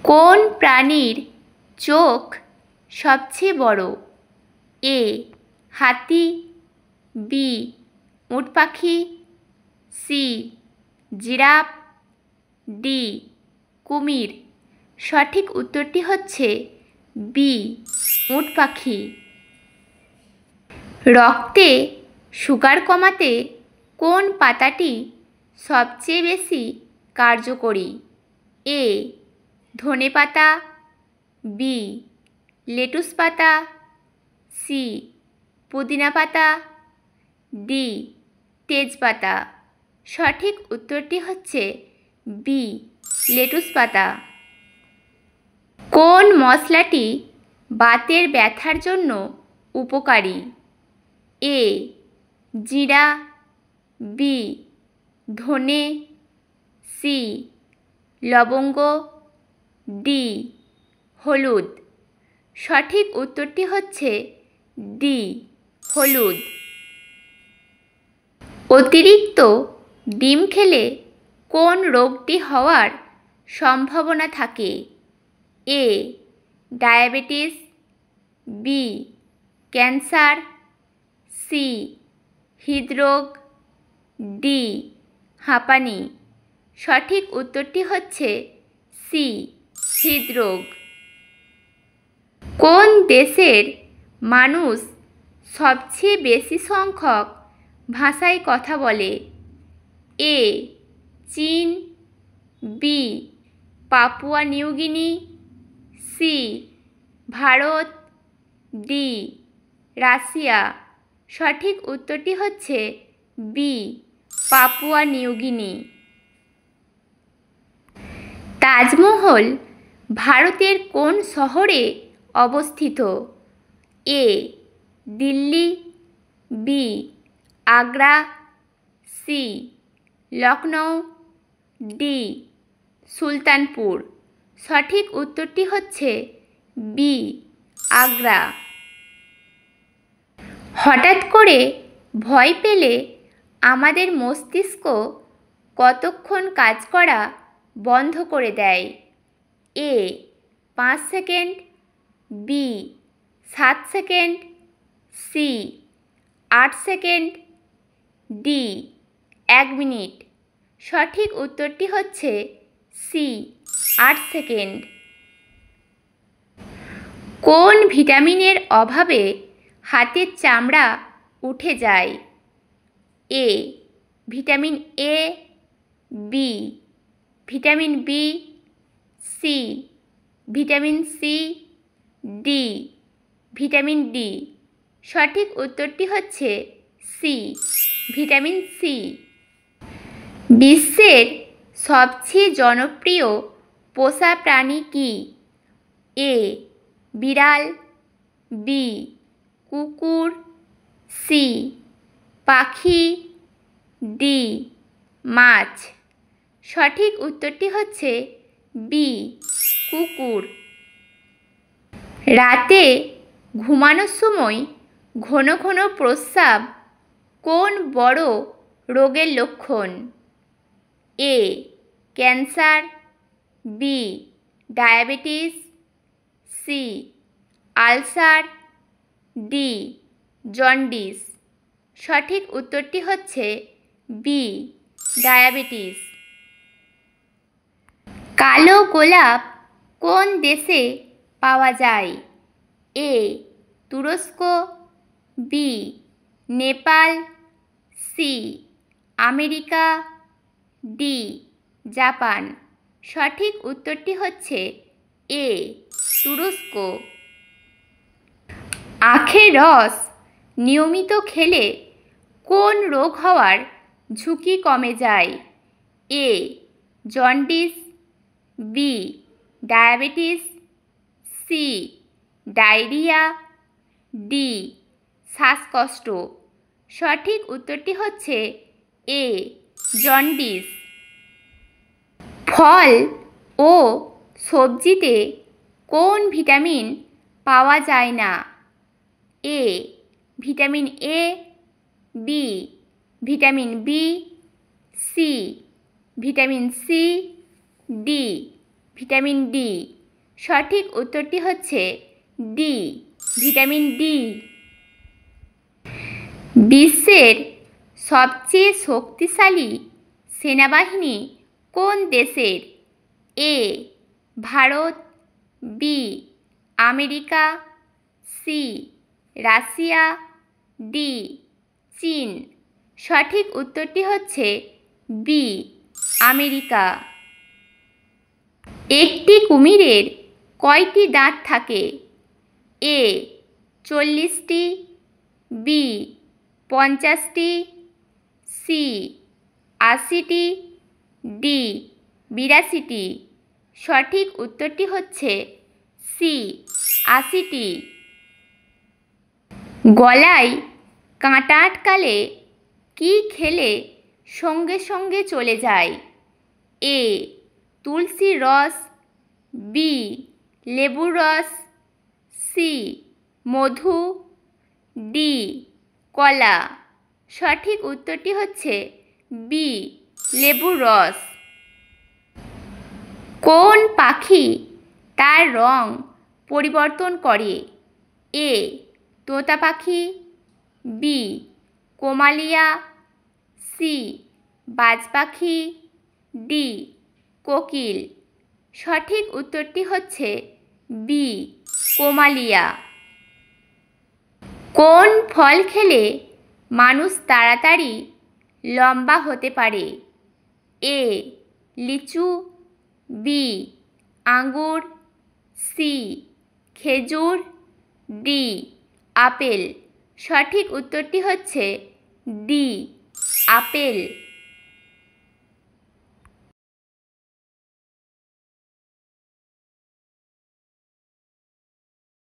কোন প্রাণীর চোখ সবচেয়ে বড়? এ হাতি, বি উট পাখি, সি জিরাফ, ডি কুমির। সঠিক উত্তরটি হচ্ছে বি উট পাখি। রক্তে সুগার কমাতে কোন পাতাটি সবচেয়ে বেশি কার্যকরী? এ ধনেপাতা, বি লেটুস পাতা, সি পুদিনা পাতা, ডি তেজপাতা। সঠিক উত্তরটি হচ্ছে বি লেটুস পাতা। কোন মশলাটি বাতের ব্যথার জন্য উপকারী? এ জিরা, বি ধনে, সি লবঙ্গ, ডি হলুদ। সঠিক উত্তরটি হচ্ছে ডি হলুদ। অতিরিক্ত ডিম খেলে কোন রোগটি হওয়ার সম্ভাবনা থাকে? A diabetes, B cancer, C হৃদরোগ, ডি হাঁপানি। সঠিক উত্তরটি হচ্ছে সি হৃদরোগ। কোন দেশের মানুষ সবচেয়ে বেশি সংখ্যক ভাষায় কথা বলে? এ চীন, B Papua New Guinea, C Bharat, D Russia. সঠিক উত্তরটি হচ্ছে বি পাপুয়া নিউগিনি। তাজমহল ভারতের কোন শহরে অবস্থিত? A Delhi, B Agra, C Lucknow, D Sultanpur. সঠিক উত্তরটি হচ্ছে বি আগ্রা। হঠাৎ করে ভয় পেলে আমাদের মস্তিষ্ক কতক্ষণ কাজ করা বন্ধ করে দেয়? A 5 second, B 7 second, C 8 second, D 1 minute. সঠিক উত্তরটি হচ্ছে সি 8 সেকেন্ড। কোন ভিটামিনের অভাবে হাতের চামড়া উঠে যায়? A vitamin A, B vitamin B, C vitamin C, D vitamin D. সঠিক উত্তরটি হচ্ছে সি ভিটামিন সি। বিশ্বের সবচেয়ে জনপ্রিয় পোষা প্রাণী কি? এ বিড়াল, বি কুকুর, সি পাখি, ডি মাছ। সঠিক উত্তরটি হচ্ছে বি কুকুর। রাতে ঘুমানোর সময় ঘন ঘন প্রস্রাব কোন বড় রোগের লক্ষণ? A cancer, B diabetes, C ulcer, D jaundice. সঠিক উত্তরটি হচ্ছে বি ডায়াবেটিস। কালো গোলাপ কোন দেশে পাওয়া যায়? এ তুরস্ক, B Nepal, C America, D Japan. সঠিক উত্তরটি হচ্ছে এ তুরস্ক। আখের রস নিয়মিত খেলে কোন রোগ হওয়ার ঝুঁকি কমে যায়? A jaundice, B diabetes, C diarrhoea, D শ্বাসকষ্ট। সঠিক উত্তরটি হচ্ছে এ জন্ডিস। ফল ও সবজিতে কোন ভিটামিন পাওয়া যায় না? A vitamin A, B vitamin B, C vitamin C, D vitamin D. সঠিক উত্তরটি হচ্ছে ডি, ভিটামিন ডি। বিশ্বের সবচেয়ে শক্তিশালী সেনাবাহিনী কোন দেশের? A Bharat, B America, C Russia, D চীন। সঠিক উত্তরটি হচ্ছে বি আমেরিকা। একটি কুমিরের কয়টি দাঁত থাকে? এ 40টি, বি 50টি, সি 80টি, ডি 82টি। সঠিক উত্তরটি হচ্ছে সি 80টি। গলায় কাঁটা আটকালে কি খেলে সঙ্গে সঙ্গে চলে যায়? এ তুলসীর রস, বি লেবুর রস, সি মধু, ডি কলা। সঠিক উত্তরটি হচ্ছে বি লেবুর রস। কোন পাখি তার রং পরিবর্তন করে? এ তোতা পাখি, বি কোমালিয়া, সি বাজ পাখি, ডি কোকিল। সঠিক উত্তরটি হচ্ছে বি কোমালিয়া। কোন ফল খেলে মানুষ তাড়াতাড়ি লম্বা হতে পারে? এ লিচু, বি আঙ্গুর, সি খেজুর, ডি আপেল। সঠিক উত্তরটি হচ্ছে ডি আপেল।